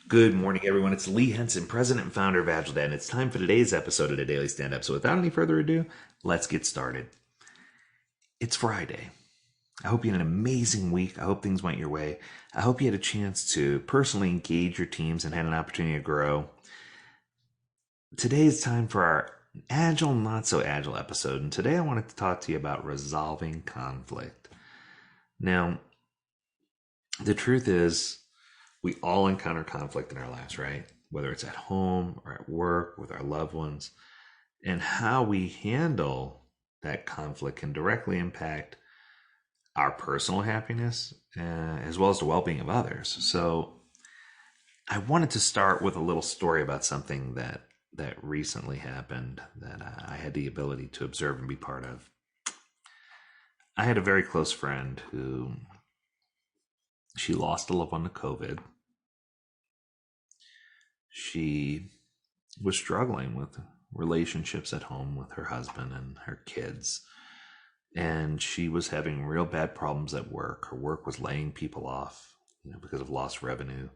Good morning, everyone. It's Lee Henson, president and founder of Agile Dad, and it's time for today's episode of the Daily Stand Up. So, without any further ado, let's get started. It's Friday. I hope you had an amazing week. I hope things went your way. I hope you had a chance to personally engage your teams and had an opportunity to grow. Today is time for our Agile, Not So Agile episode, and today I wanted to talk to you about resolving conflict. Now, the truth is, we all encounter conflict in our lives, right? Whether it's at home or at work with our loved ones. And how we handle that conflict can directly impact our personal happiness as well as the well being of others. So, I wanted to start with a little story about something that recently happened that I had the ability to observe and be part of. I had a very close friend who she lost a loved one to COVID. She was struggling with relationships at home with her husband and her kids. And she was having real bad problems at work. Her work was laying people off, because of lost revenue.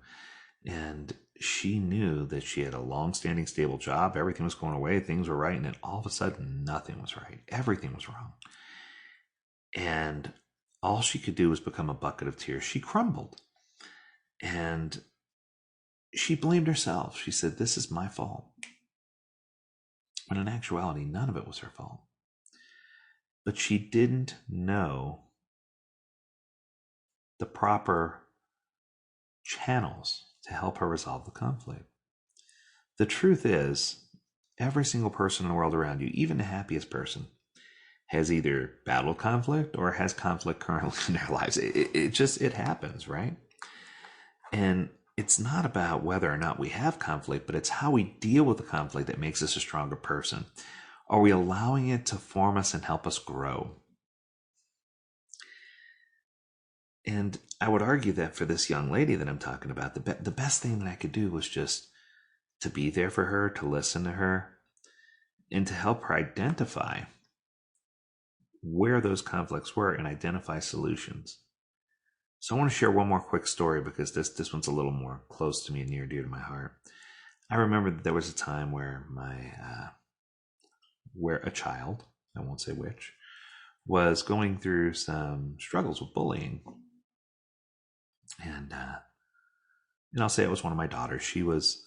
And she knew that she had a long-standing stable job. Everything was going away. Things were right. And then all of a sudden, nothing was right. Everything was wrong. And all she could do was become a bucket of tears. She crumbled. And she blamed herself. She said, "This is my fault." But in actuality, none of it was her fault. But she didn't know the proper channels to help her resolve the conflict. The truth is, every single person in the world around you, even the happiest person, has either battled conflict or has conflict currently in their lives. It happens, right? And it's not about whether or not we have conflict, but it's how we deal with the conflict that makes us a stronger person. Are we allowing it to form us and help us grow? And I would argue that for this young lady that I'm talking about, the best thing that I could do was just to be there for her, to listen to her, and to help her identify where those conflicts were and identify solutions. So I want to share one more quick story because this one's a little more close to me and near and dear to my heart. I remember that there was a time where where a child, I won't say which, was going through some struggles with bullying. And I'll say it was one of my daughters. She was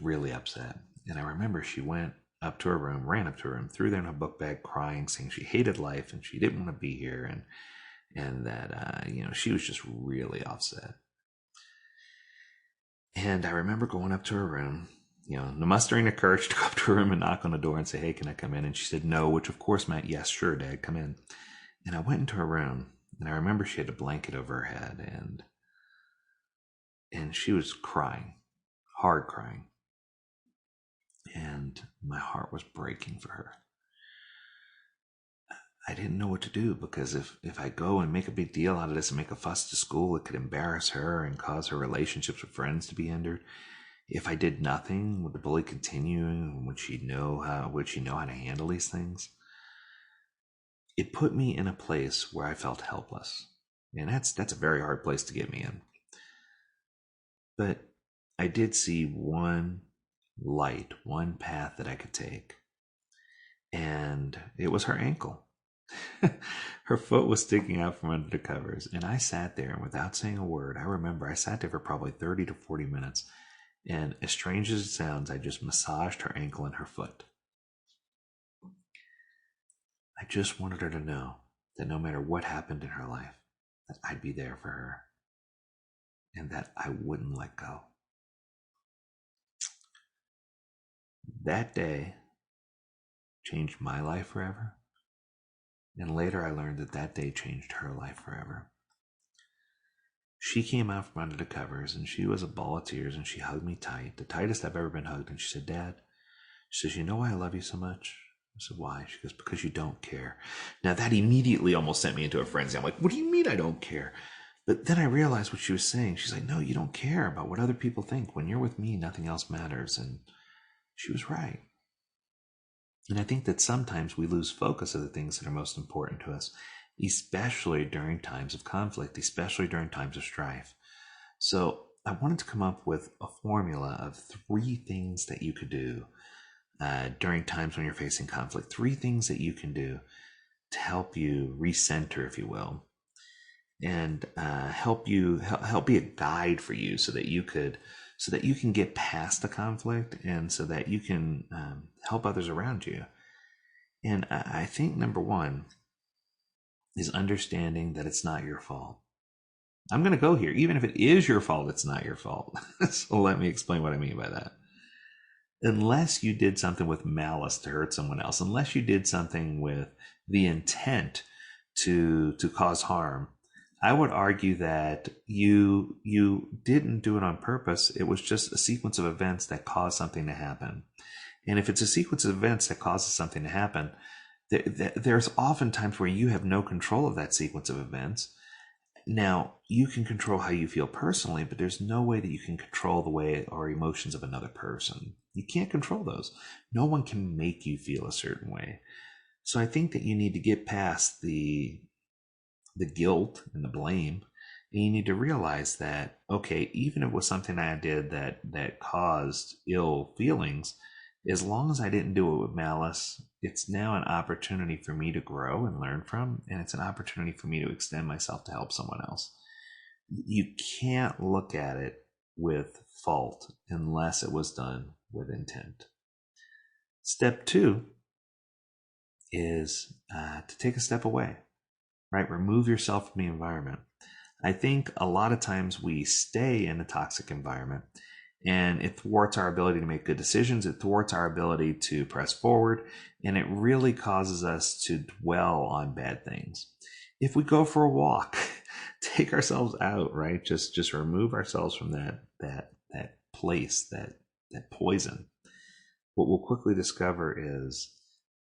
really upset. And I remember she went up to her room, ran up to her room, threw there in her book bag crying, saying she hated life and she didn't want to be here, and that she was just really upset. And I remember going up to her room, mustering the courage to go up to her room and knock on the door and say, "Hey, can I come in?" And she said no, which of course meant, "Yes, sure, Dad, come in." And I went into her room, and I remember she had a blanket over her head, and she was crying, hard crying. And my heart was breaking for her. I didn't know what to do because if I go and make a big deal out of this and make a fuss to school, it could embarrass her and cause her relationships with friends to be hindered. If I did nothing, would the bully continue? Would she know how to handle these things? It put me in a place where I felt helpless. And that's a very hard place to get me in. But I did see one light, one path that I could take. And it was her ankle. Her foot was sticking out from under the covers, and I sat there, and without saying a word, I remember I sat there for probably 30 to 40 minutes, and as strange as it sounds, I just massaged her ankle and her foot. I just wanted her to know that no matter what happened in her life, that I'd be there for her, and that I wouldn't let go. That day changed my life forever. And later I learned that day changed her life forever. She came out from under the covers and she was a ball of tears and she hugged me tight, the tightest I've ever been hugged. And she said, "Dad," she says, "you know why I love you so much?" I said, "Why?" She goes, "Because you don't care." Now that immediately almost sent me into a frenzy. I'm like, "What do you mean I don't care?" But then I realized what she was saying. She's like, "No, you don't care about what other people think. When you're with me, nothing else matters." And she was right. And I think that sometimes we lose focus of the things that are most important to us, especially during times of conflict, especially during times of strife. So I wanted to come up with a formula of 3 things that you could do during times when you're facing conflict. 3 things that you can do to help you recenter, if you will, and help be a guide for you, so that you can get past the conflict, and so that you can help others around you. And I think number one is understanding that it's not your fault. I'm going to go here. Even if it is your fault, it's not your fault. So let me explain what I mean by that. Unless you did something with malice to hurt someone else, unless you did something with the intent to cause harm, I would argue that you didn't do it on purpose. It was just a sequence of events that caused something to happen. And if it's a sequence of events that causes something to happen, there's often times where you have no control of that sequence of events. Now, you can control how you feel personally, but there's no way that you can control the way or emotions of another person. You can't control those. No one can make you feel a certain way. So I think that you need to get past the guilt and the blame, and you need to realize that, okay, even if it was something I did that caused ill feelings, as long as I didn't do it with malice, it's now an opportunity for me to grow and learn from, and it's an opportunity for me to extend myself to help someone else. You can't look at it with fault unless it was done with intent. Step 2 is to take a step away, right? Remove yourself from the environment. I think a lot of times we stay in a toxic environment, and it thwarts our ability to make good decisions. It thwarts our ability to press forward, and it really causes us to dwell on bad things. If we go for a walk, take ourselves out, right? Just remove ourselves from that place, that poison. What we'll quickly discover is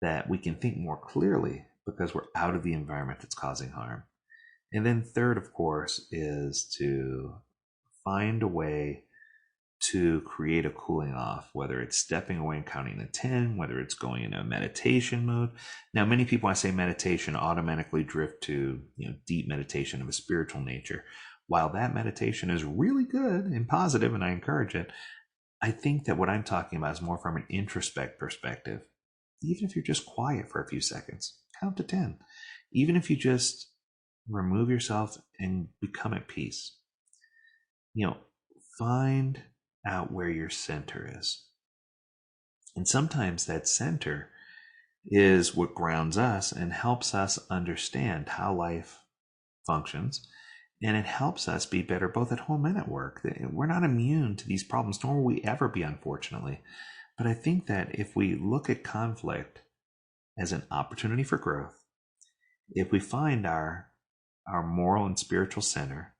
that we can think more clearly because we're out of the environment that's causing harm. And then third, of course, is to find a way to create a cooling off, whether it's stepping away and counting to 10, whether it's going into a meditation mode. Now, many people, when I say meditation, automatically drift to deep meditation of a spiritual nature. While that meditation is really good and positive, and I encourage it, I think that what I'm talking about is more from an introspect perspective. Even if you're just quiet for a few seconds, count to 10. Even if you just remove yourself and become at peace, find out where your center is. And sometimes that center is what grounds us and helps us understand how life functions. And it helps us be better both at home and at work. We're not immune to these problems, nor will we ever be, unfortunately. But I think that if we look at conflict as an opportunity for growth, if we find our moral and spiritual center,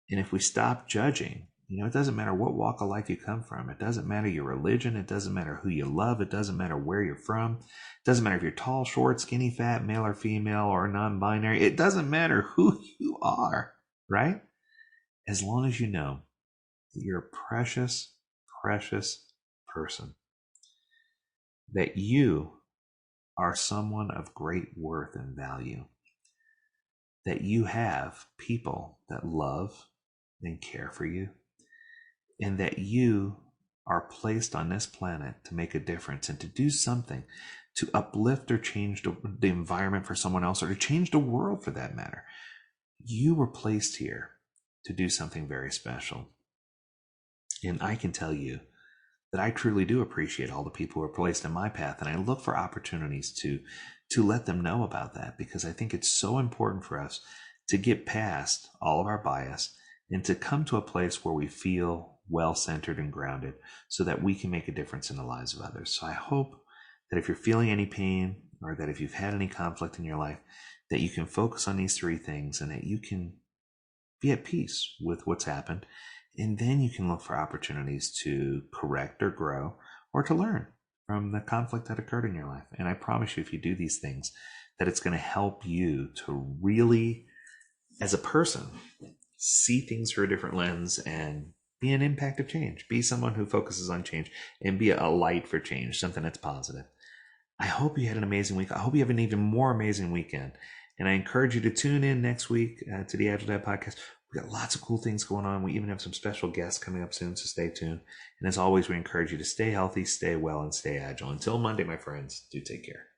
and if we stop judging, it doesn't matter what walk of life you come from. It doesn't matter your religion. It doesn't matter who you love. It doesn't matter where you're from. It doesn't matter if you're tall, short, skinny, fat, male or female, or non-binary. It doesn't matter who you are, right? As long as you know that you're a precious, precious person, that you are someone of great worth and value, that you have people that love and care for you, and that you are placed on this planet to make a difference and to do something to uplift or change the environment for someone else, or to change the world for that matter. You were placed here to do something very special. And I can tell you that I truly do appreciate all the people who are placed in my path, and I look for opportunities to let them know about that, because I think it's so important for us to get past all of our bias and to come to a place where we feel well-centered and grounded, so that we can make a difference in the lives of others. So I hope that if you're feeling any pain, or that if you've had any conflict in your life, that you can focus on these 3 things, and that you can be at peace with what's happened. And then you can look for opportunities to correct or grow, or to learn from the conflict that occurred in your life. And I promise you, if you do these things, that it's going to help you to really, as a person, see things through a different lens and be an impact of change. Be someone who focuses on change and be a light for change, something that's positive. I hope you had an amazing week. I hope you have an even more amazing weekend. And I encourage you to tune in next week to the Agile Dad Podcast. We got lots of cool things going on. We even have some special guests coming up soon, so stay tuned. And as always, we encourage you to stay healthy, stay well, and stay agile. Until Monday, my friends, do take care.